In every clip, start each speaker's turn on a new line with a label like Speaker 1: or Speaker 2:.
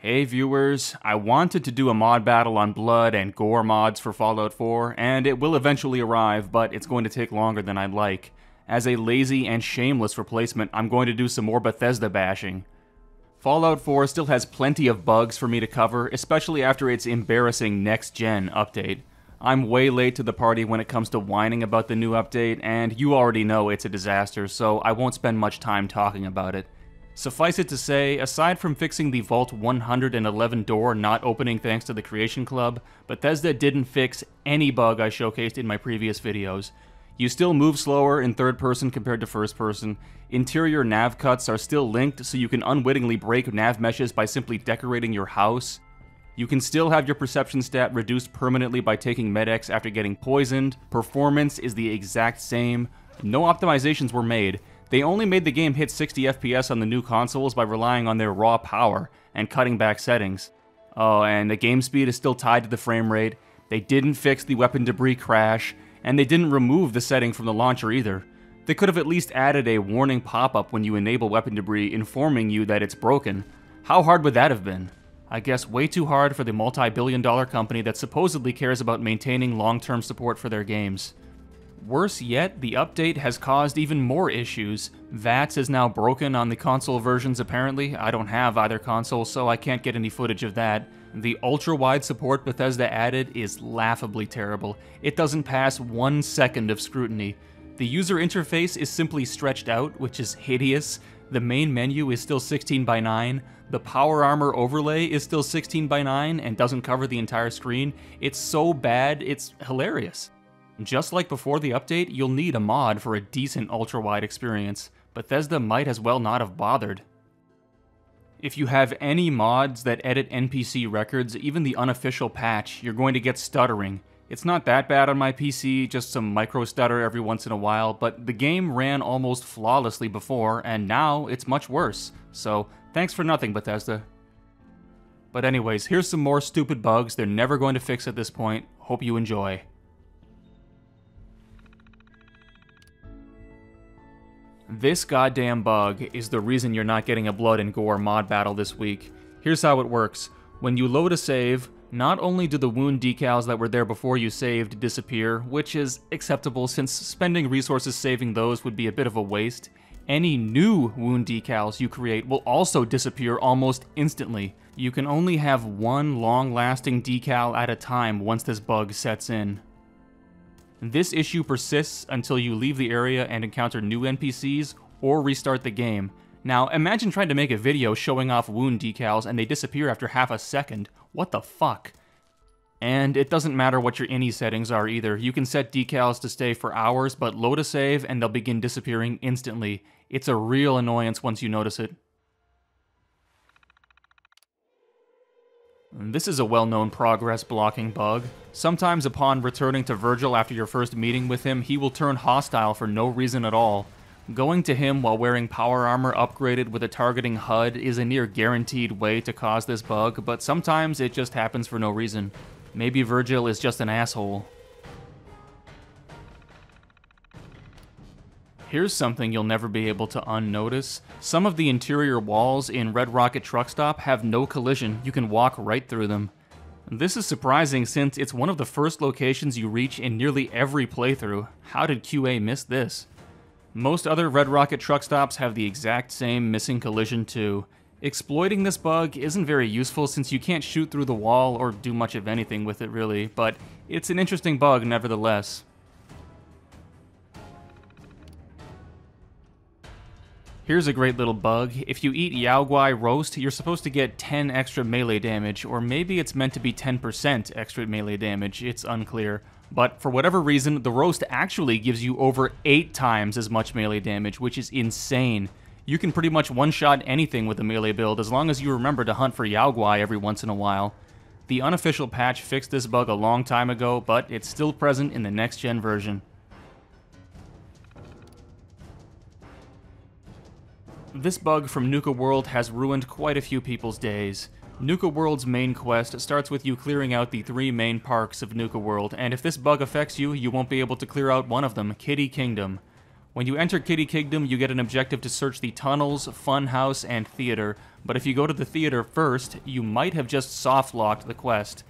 Speaker 1: Hey viewers, I wanted to do a mod battle on blood and gore mods for Fallout 4, and it will eventually arrive, but it's going to take longer than I'd like. As a lazy and shameless replacement, I'm going to do some more Bethesda bashing. Fallout 4 still has plenty of bugs for me to cover, especially after its embarrassing next-gen update. I'm way late to the party when it comes to whining about the new update, and you already know it's a disaster, so I won't spend much time talking about it. Suffice it to say, aside from fixing the Vault 111 door not opening thanks to the Creation Club, Bethesda didn't fix any bug I showcased in my previous videos. You still move slower in third person compared to first person, interior nav cuts are still linked so you can unwittingly break nav meshes by simply decorating your house. You can still have your perception stat reduced permanently by taking Med-X after getting poisoned, performance is the exact same, no optimizations were made. They only made the game hit 60 FPS on the new consoles by relying on their raw power and cutting back settings. Oh, and the game speed is still tied to the frame rate, they didn't fix the weapon debris crash, and they didn't remove the setting from the launcher either. They could have at least added a warning pop-up when you enable weapon debris informing you that it's broken. How hard would that have been? I guess way too hard for the multi-billion-dollar company that supposedly cares about maintaining long-term support for their games. Worse yet, the update has caused even more issues. VATS is now broken on the console versions apparently. I don't have either console, so I can't get any footage of that. The ultra-wide support Bethesda added is laughably terrible. It doesn't pass 1 second of scrutiny. The user interface is simply stretched out, which is hideous. The main menu is still 16:9. The power armor overlay is still 16:9 and doesn't cover the entire screen. It's so bad, it's hilarious. Just like before the update, you'll need a mod for a decent ultra-wide experience. Bethesda might as well not have bothered. If you have any mods that edit NPC records, even the unofficial patch, you're going to get stuttering. It's not that bad on my PC, just some micro stutter every once in a while, but the game ran almost flawlessly before, and now it's much worse. So, thanks for nothing, Bethesda. But anyways, here's some more stupid bugs they're never going to fix at this point. Hope you enjoy. This goddamn bug is the reason you're not getting a blood and gore mod battle this week. Here's how it works. When you load a save, not only do the wound decals that were there before you saved disappear, which is acceptable since spending resources saving those would be a bit of a waste, any new wound decals you create will also disappear almost instantly. You can only have one long-lasting decal at a time once this bug sets in. This issue persists until you leave the area and encounter new NPCs, or restart the game. Now, imagine trying to make a video showing off wound decals and they disappear after half a second. What the fuck? And it doesn't matter what your ini settings are either. You can set decals to stay for hours, but load a save and they'll begin disappearing instantly. It's a real annoyance once you notice it. This is a well-known progress blocking bug. Sometimes upon returning to Virgil after your first meeting with him, he will turn hostile for no reason at all. Going to him while wearing power armor upgraded with a targeting HUD is a near guaranteed way to cause this bug, but sometimes it just happens for no reason. Maybe Virgil is just an asshole. Here's something you'll never be able to unnotice. Some of the interior walls in Red Rocket Truck Stop have no collision. You can walk right through them. This is surprising since it's one of the first locations you reach in nearly every playthrough. How did QA miss this? Most other Red Rocket Truck Stops have the exact same missing collision too. Exploiting this bug isn't very useful since you can't shoot through the wall or do much of anything with it really, but it's an interesting bug nevertheless. Here's a great little bug. If you eat Yao Guai roast, you're supposed to get 10 extra melee damage, or maybe it's meant to be 10% extra melee damage, it's unclear. But for whatever reason, the roast actually gives you over 8 times as much melee damage, which is insane. You can pretty much one-shot anything with a melee build as long as you remember to hunt for Yao Guai every once in a while. The unofficial patch fixed this bug a long time ago, but it's still present in the next-gen version. This bug from Nuka World has ruined quite a few people's days. Nuka World's main quest starts with you clearing out the 3 main parks of Nuka World, and if this bug affects you, you won't be able to clear out one of them, Kitty Kingdom. When you enter Kitty Kingdom, you get an objective to search the tunnels, funhouse, and theater, but if you go to the theater first, you might have just soft-locked the quest.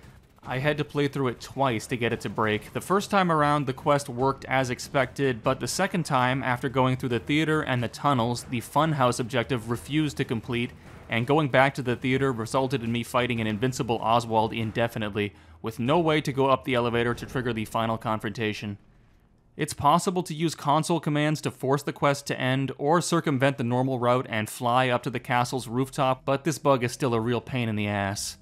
Speaker 1: I had to play through it twice to get it to break. The first time around, the quest worked as expected, but the second time, after going through the theater and the tunnels, the funhouse objective refused to complete, and going back to the theater resulted in me fighting an invincible Oswald indefinitely, with no way to go up the elevator to trigger the final confrontation. It's possible to use console commands to force the quest to end, or circumvent the normal route and fly up to the castle's rooftop, but this bug is still a real pain in the ass.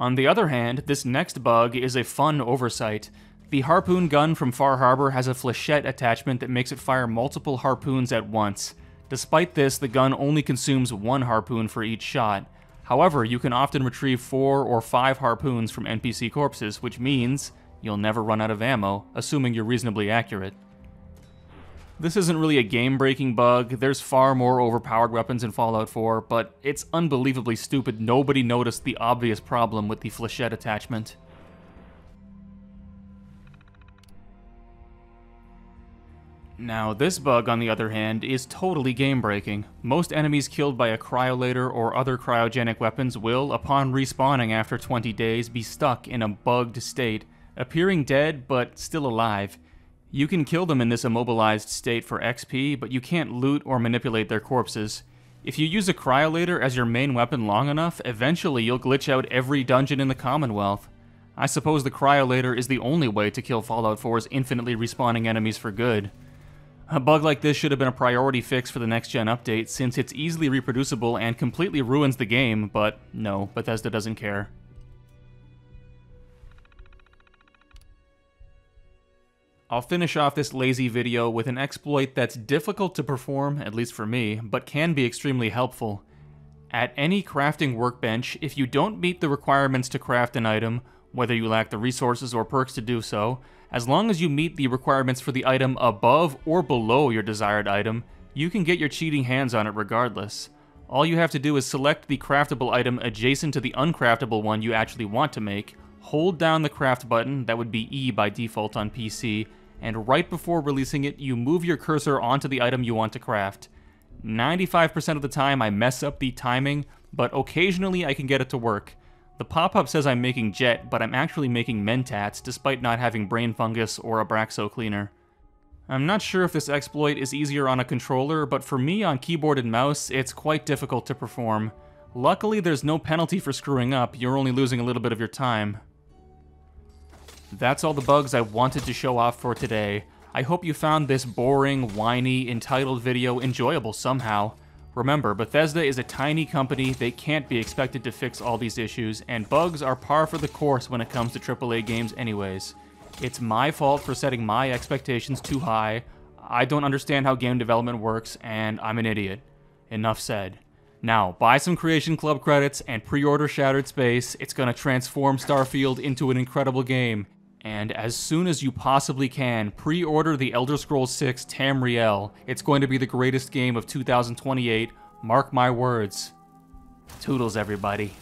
Speaker 1: On the other hand, this next bug is a fun oversight. The Harpoon gun from Far Harbor has a flechette attachment that makes it fire multiple harpoons at once. Despite this, the gun only consumes one harpoon for each shot. However, you can often retrieve 4 or 5 harpoons from NPC corpses, which means you'll never run out of ammo, assuming you're reasonably accurate. This isn't really a game-breaking bug, there's far more overpowered weapons in Fallout 4, but it's unbelievably stupid nobody noticed the obvious problem with the flechette attachment. Now, this bug, on the other hand, is totally game-breaking. Most enemies killed by a cryolator or other cryogenic weapons will, upon respawning after 20 days, be stuck in a bugged state, appearing dead but still alive. You can kill them in this immobilized state for XP, but you can't loot or manipulate their corpses. If you use a cryolator as your main weapon long enough, eventually you'll glitch out every dungeon in the Commonwealth. I suppose the cryolator is the only way to kill Fallout 4's infinitely respawning enemies for good. A bug like this should have been a priority fix for the next-gen update, since it's easily reproducible and completely ruins the game, but no, Bethesda doesn't care. I'll finish off this lazy video with an exploit that's difficult to perform, at least for me, but can be extremely helpful. At any crafting workbench, if you don't meet the requirements to craft an item, whether you lack the resources or perks to do so, as long as you meet the requirements for the item above or below your desired item, you can get your cheating hands on it regardless. All you have to do is select the craftable item adjacent to the uncraftable one you actually want to make, hold down the craft button, that would be E by default on PC, and right before releasing it, you move your cursor onto the item you want to craft. 95% of the time I mess up the timing, but occasionally I can get it to work. The pop-up says I'm making jet, but I'm actually making mentats, despite not having brain fungus or Abraxo cleaner. I'm not sure if this exploit is easier on a controller, but for me on keyboard and mouse, it's quite difficult to perform. Luckily, there's no penalty for screwing up, you're only losing a little bit of your time. That's all the bugs I wanted to show off for today. I hope you found this boring, whiny, entitled video enjoyable somehow. Remember, Bethesda is a tiny company, they can't be expected to fix all these issues, and bugs are par for the course when it comes to AAA games anyways. It's my fault for setting my expectations too high, I don't understand how game development works, and I'm an idiot. Enough said. Now, buy some Creation Club credits and pre-order Shattered Space, it's gonna transform Starfield into an incredible game. And as soon as you possibly can, pre-order the Elder Scrolls 6 Tamriel. It's going to be the greatest game of 2028, mark my words. Toodles, everybody.